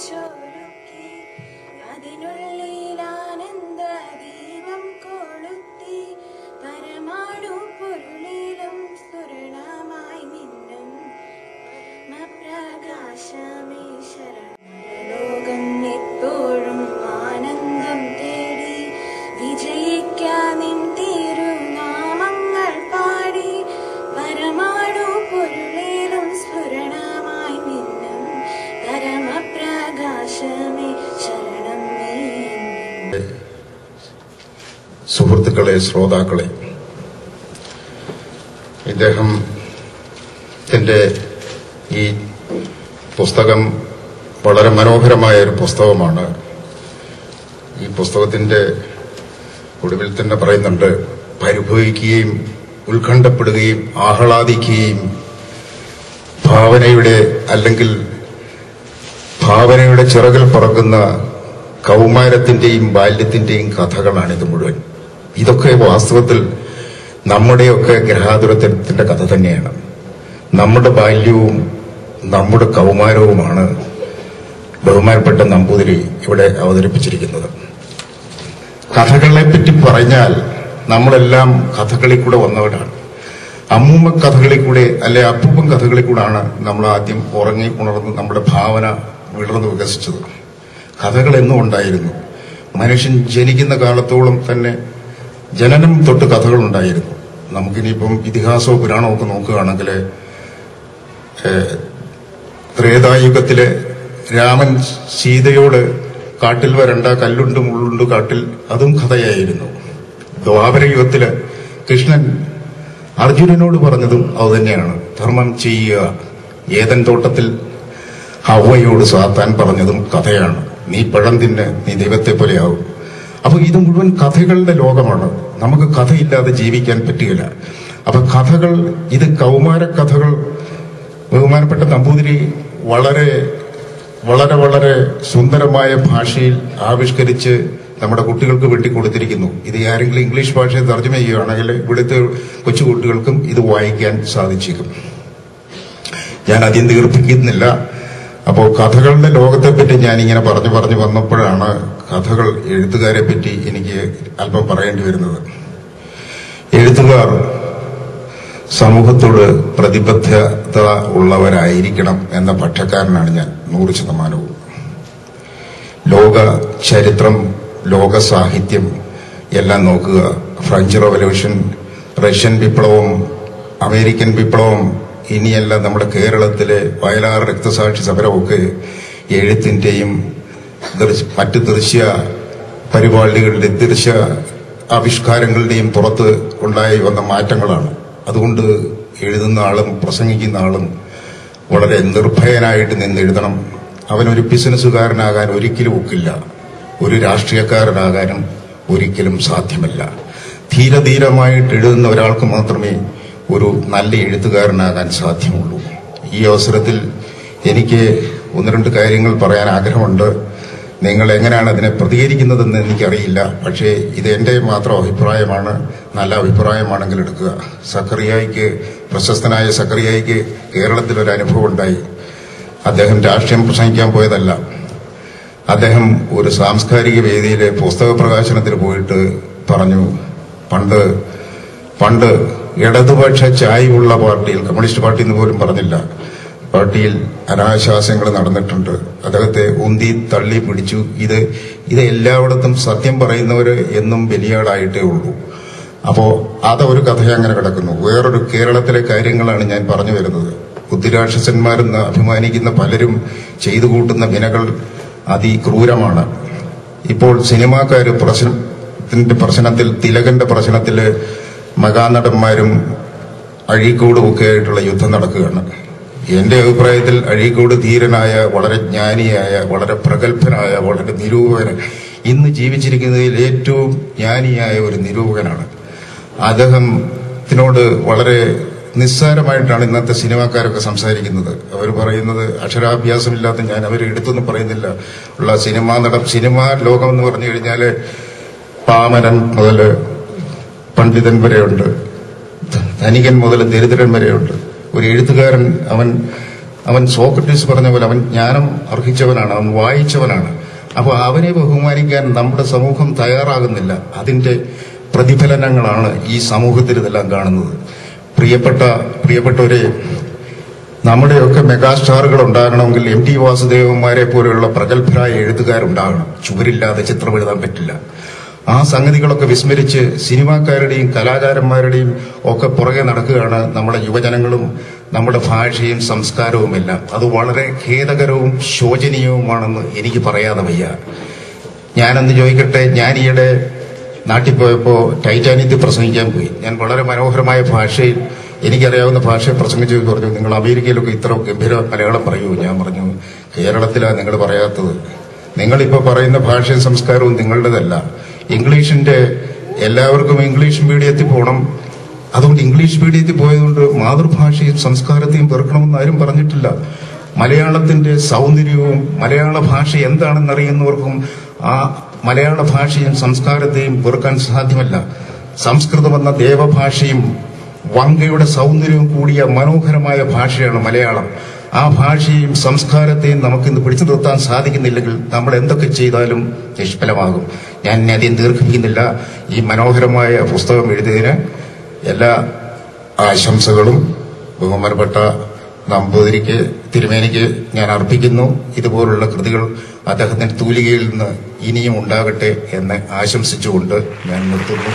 വെച്ചൊരുക്കി അതിനുള്ളിലാനന്ദ ദീപം കൊളുത്തി പരമാണു പൊരുളിലും സ്ഫുരണമായി നിന്നും പ്രകാശമേ ശരണലോകം എപ്പോഴും ആനന്ദം തേടി വിജയിക്കാൻ നിൻ തിരുനാമങ്ങൾ പാടി പരമാണു പൊരുളിലും സ്ഫുരണമായി നിന്നും പരമപ്രകാശമേ ശരണം നീ. സുഹൃത്തുക്കളെ, ശ്രോതാക്കളെ, ഇദ്ദേഹത്തിന്റെ ഈ പുസ്തകം വളരെ മനോഹരമായ ഒരു പുസ്തകമാണ്. ഈ പുസ്തകത്തിന്റെ ഒടുവിൽ തന്നെ പറയുന്നുണ്ട്, പരിഭവിക്കുകയും ഉത്കണ്ഠപ്പെടുകയും ആഹ്ലാദിക്കുകയും ഭാവനയുടെ ചിറകിൽ പറക്കുന്ന കൗമാരത്തിന്റെയും ബാല്യത്തിന്റെയും കഥകളാണിത് മുഴുവൻ. ഇതൊക്കെ വാസ്തവത്തിൽ നമ്മുടെയൊക്കെ ഗ്രഹാതുരത്തിന്റെ കഥ തന്നെയാണ്. നമ്മുടെ ബാല്യവും നമ്മുടെ കൗമാരവുമാണ് ബഹുമാനപ്പെട്ട നമ്പൂതിരി ഇവിടെ അവതരിപ്പിച്ചിരിക്കുന്നത്. കഥകളെപ്പറ്റി പറഞ്ഞാൽ നമ്മളെല്ലാം കഥകളിൽ കൂടെ വന്നവരാണ്. അമ്മൂമ്മ കഥകളിൽ കൂടെ അല്ലെ അപ്പൂപ്പൻ കഥകളിൽ കൂടാണ് നമ്മൾ ആദ്യം ഉറങ്ങി ഉണർന്ന് നമ്മുടെ ഭാവന വിളർന്ന് വികസിച്ചത്. കഥകൾ എന്നും ഉണ്ടായിരുന്നു. മനുഷ്യൻ ജനിക്കുന്ന കാലത്തോളം തന്നെ ജനനം തൊട്ട് കഥകളുണ്ടായിരുന്നു. നമുക്കിനിയിപ്പം ഇതിഹാസവും പുരാണവും ഒക്കെ നോക്കുകയാണെങ്കിൽ ത്രേതായുഗത്തിലെ രാമൻ സീതയോട് കാട്ടിൽ വരണ്ട, കല്ലുണ്ട് മുള്ളുണ്ട് കാട്ടിൽ, അതും കഥയായിരുന്നു. ദ്വാപരയുഗത്തില് കൃഷ്ണൻ അർജുനനോട് പറഞ്ഞതും അതുതന്നെയാണ്, ധർമ്മം ചെയ്യുക. ഏദൻ തോട്ടത്തിൽ ഹവ്വയോട് സാത്താൻ പറഞ്ഞതും കഥയാണ്, നീ പഴം തിന്ന് നീ ദൈവത്തെ പോലെയാവും. അപ്പൊ ഇത് മുഴുവൻ കഥകളുടെ ലോകമാണ്. നമുക്ക് കഥയില്ലാതെ ജീവിക്കാൻ പറ്റുകയില്ല. അപ്പൊ കഥകൾ, ഇത് കൗമാര കഥകൾ ബഹുമാനപ്പെട്ട നമ്പൂതിരി വളരെ വളരെ വളരെ സുന്ദരമായ ഭാഷയിൽ ആവിഷ്കരിച്ച് നമ്മുടെ കുട്ടികൾക്ക് വേണ്ടി കൊടുത്തിരിക്കുന്നു. ഇത് ആരെങ്കിലും ഇംഗ്ലീഷ് ഭാഷയിൽ തർജ്ജമ ചെയ്യുകയാണെങ്കിൽ ഇവിടുത്തെ കൊച്ചുകുട്ടികൾക്കും ഇത് വായിക്കാൻ സാധിച്ചേക്കും. ഞാൻ അധികം ദീർഘിക്കുന്നില്ല. അപ്പോൾ കഥകളുടെ ലോകത്തെപ്പറ്റി ഞാനിങ്ങനെ പറഞ്ഞു വന്നപ്പോഴാണ് കഥകൾ എഴുത്തുകാരെ പറ്റി എനിക്ക് അല്പം പറയേണ്ടി വരുന്നത്. എഴുത്തുകാർ സമൂഹത്തോട് പ്രതിബദ്ധത ഉള്ളവരായിരിക്കണം എന്ന പക്ഷക്കാരനാണ് ഞാൻ 100%. ലോക ചരിത്രം, ലോക സാഹിത്യം എല്ലാം നോക്കുക. ഫ്രഞ്ച് റവല്യൂഷൻ, റഷ്യൻ വിപ്ലവം, അമേരിക്കൻ വിപ്ലവം, ഇനിയെല്ലാം നമ്മുടെ കേരളത്തിലെ വയലാർ രക്തസാക്ഷി സമരമൊക്കെ എഴുത്തിന്റെയും മറ്റ് ദൃശ്യ പരിപാടികളുടെ ദൃശ്യ ആവിഷ്കാരങ്ങളുടെയും പുറത്ത് ഉണ്ടായി വന്ന മാറ്റങ്ങളാണ്. അതുകൊണ്ട് എഴുതുന്ന ആളും പ്രസംഗിക്കുന്ന ആളും വളരെ നിർഭയനായിട്ട് നിന്നെഴുതണം. അവനൊരു ബിസിനസ്സുകാരനാകാൻ ഒരിക്കലും ഒക്കില്ല, ഒരു രാഷ്ട്രീയക്കാരനാകാനും ഒരിക്കലും സാധ്യമല്ല. ധീരമായിട്ട് എഴുതുന്ന ഒരാൾക്ക് മാത്രമേ ഒരു നല്ല എഴുത്തുകാരനാകാൻ സാധ്യമുള്ളൂ. ഈ അവസരത്തിൽ എനിക്ക് 1-2 കാര്യങ്ങൾ പറയാൻ ആഗ്രഹമുണ്ട്. നിങ്ങൾ എങ്ങനെയാണ് അതിനെ പ്രതികരിക്കുന്നതെന്ന് എനിക്കറിയില്ല. പക്ഷേ ഇത് എന്റെ മാത്രം അഭിപ്രായമാണ്. നല്ല അഭിപ്രായമാണെങ്കിൽ എടുക്കുക. പ്രശസ്തനായ സക്കറിയായിക്ക് കേരളത്തിലൊരു അനുഭവം ഉണ്ടായി. അദ്ദേഹം രാഷ്ട്രീയം പ്രസംഗിക്കാൻ പോയതല്ല. അദ്ദേഹം ഒരു സാംസ്കാരിക വേദിയിലെ പുസ്തക പ്രകാശനത്തിന് പോയിട്ട് പറഞ്ഞു, പണ്ട് ഇടതുപക്ഷ ചായ്വുള്ള പാർട്ടിയിൽ, കമ്മ്യൂണിസ്റ്റ് പാർട്ടി എന്ന് പോലും പറഞ്ഞില്ല, പാർട്ടിയിൽ അനാശാസ്യങ്ങൾ നടന്നിട്ടുണ്ട്. അദ്ദേഹത്തെ ഉന്തി തള്ളി പിടിച്ചു. ഇത് എല്ലായിടത്തും സത്യം പറയുന്നവര് എന്നും ബലിയാടായിട്ടേ ഉള്ളൂ. അപ്പോ അതൊരു കഥ അങ്ങനെ കിടക്കുന്നു. വേറൊരു കേരളത്തിലെ കാര്യങ്ങളാണ് ഞാൻ പറഞ്ഞു വരുന്നത്. ബുദ്ധിരാക്ഷസന്മാരെന്ന് അഭിമാനിക്കുന്ന പലരും ചെയ്തു കൂട്ടുന്ന വിനകൾ അതിക്രൂരമാണ്. ഇപ്പോൾ സിനിമാക്കാര് പ്രശ്നത്തിൽ, തിലകന്റെ പ്രശ്നത്തില് മകാനടന്മാരും അഴീക്കോടും ഒക്കെ ആയിട്ടുള്ള യുദ്ധം നടക്കുകയാണ്. എന്റെ അഭിപ്രായത്തിൽ അഴീക്കോട് ധീരനായ, വളരെ ജ്ഞാനിയായ, വളരെ പ്രഗത്ഭനായ, വളരെ നിരൂപകൻ, ഇന്ന് ജീവിച്ചിരിക്കുന്നതിൽ ഏറ്റവും ജ്ഞാനിയായ ഒരു നിരൂപകനാണ്. അദ്ദേഹത്തിനോട് വളരെ നിസ്സാരമായിട്ടാണ് ഇന്നത്തെ സിനിമാക്കാരൊക്കെ സംസാരിക്കുന്നത്. അവർ പറയുന്നത്, അക്ഷരാഭ്യാസമില്ലാത്ത ഞാൻ അവരെ എടുത്തൊന്നും പറയുന്നില്ല, ഉള്ള സിനിമാ ലോകം എന്ന് പറഞ്ഞു കഴിഞ്ഞാല് പാമരൻ മുതൽ പണ്ഡിതൻ വരെയുണ്ട്, ധനികൻ മുതൽ ദരിദ്രൻ വരെയുണ്ട്. ഒരു എഴുത്തുകാരൻ അവൻ അവൻ സോക്രട്ടീസ് പറഞ്ഞ പോലെ അവൻ ജ്ഞാനം അർഹിച്ചവനാണ്, അവൻ വായിച്ചവനാണ്. അപ്പോൾ അവനെ ബഹുമാനിക്കാൻ നമ്മുടെ സമൂഹം തയ്യാറാകുന്നില്ല. അതിന്റെ പ്രതിഫലനങ്ങളാണ് ഈ സമൂഹത്തിൽ ഇതെല്ലാം കാണുന്നത്. പ്രിയപ്പെട്ടവരെ, നമ്മുടെയൊക്കെ മെഗാസ്റ്റാറുകൾ ഉണ്ടാകണമെങ്കിൽ എം ടി വാസുദേവന്മാരെ പോലെയുള്ള പ്രഗത്ഭരായ എഴുത്തുകാരുണ്ടാകണം. ചുവരില്ലാതെ ചിത്രം എഴുതാൻ പറ്റില്ല. ആ സംഗതികളൊക്കെ വിസ്മരിച്ച് സിനിമാക്കാരുടെയും കലാകാരന്മാരുടെയും ഒക്കെ പുറകെ നടക്കുകയാണ് നമ്മുടെ യുവജനങ്ങളും നമ്മുടെ ഭാഷയും സംസ്കാരവുമെല്ലാം. അത് വളരെ ഖേദകരവും ശോചനീയവുമാണെന്ന് എനിക്ക് പറയാതെ വയ്യ. ഞാനെന്ന് ചോദിക്കട്ടെ, ഞാൻ ഈയിടെ നാട്ടിൽ പോയപ്പോൾ ടൈറ്റാനിയത്തിൽ പ്രസംഗിക്കാൻ പോയി. ഞാൻ വളരെ മനോഹരമായ ഭാഷയിൽ എനിക്കറിയാവുന്ന ഭാഷയെ പ്രസംഗിച്ചു പറഞ്ഞു, നിങ്ങൾ അമേരിക്കയിലൊക്കെ ഇത്ര ഗംഭീര മലയാളം പറയൂ. ഞാൻ പറഞ്ഞു, കേരളത്തിലാണ് നിങ്ങൾ പറയാത്തത്. നിങ്ങളിപ്പോൾ പറയുന്ന ഭാഷയും സംസ്കാരവും നിങ്ങളുടേതല്ല. ഇംഗ്ലീഷിന്റെ എല്ലാവർക്കും ഇംഗ്ലീഷ് മീഡിയത്തിൽ പോകണം. അതുകൊണ്ട് ഇംഗ്ലീഷ് മീഡിയത്തിൽ പോയതുകൊണ്ട് മാതൃഭാഷയും സംസ്കാരത്തെയും വെറുക്കണമെന്ന് ആരും പറഞ്ഞിട്ടില്ല. മലയാളത്തിന്റെ സൗന്ദര്യവും മലയാള ഭാഷ എന്താണെന്നറിയുന്നവർക്കും ആ മലയാള ഭാഷയും സംസ്കാരത്തെയും വെറുക്കാൻ സാധ്യമല്ല. സംസ്കൃതമെന്ന ദേവഭാഷയും വങ്കയുടെ സൗന്ദര്യവും കൂടിയ മനോഹരമായ ഭാഷയാണ് മലയാളം. ആ ഭാഷയും സംസ്കാരത്തെയും നമുക്കിന്ന് പിടിച്ചു നിർത്താൻ സാധിക്കുന്നില്ലെങ്കിൽ നമ്മൾ എന്തൊക്കെ ചെയ്താലും നിഷ്ഫലമാകും. ഞാൻ അധികം ദീർഘിപ്പിക്കുന്നില്ല. ഈ മനോഹരമായ പുസ്തകം എഴുതിയതിന് എല്ലാ ആശംസകളും ബഹുമാനപ്പെട്ട നമ്പൂതിരിക്ക്, തിരുമേനിക്ക് ഞാൻ അർപ്പിക്കുന്നു. ഇതുപോലുള്ള കൃതികൾ അദ്ദേഹത്തിന്റെ തൂലികയിൽ നിന്ന് ഇനിയും ഉണ്ടാകട്ടെ എന്ന് ആശംസിച്ചുകൊണ്ട് ഞാൻ നിർത്തുന്നു.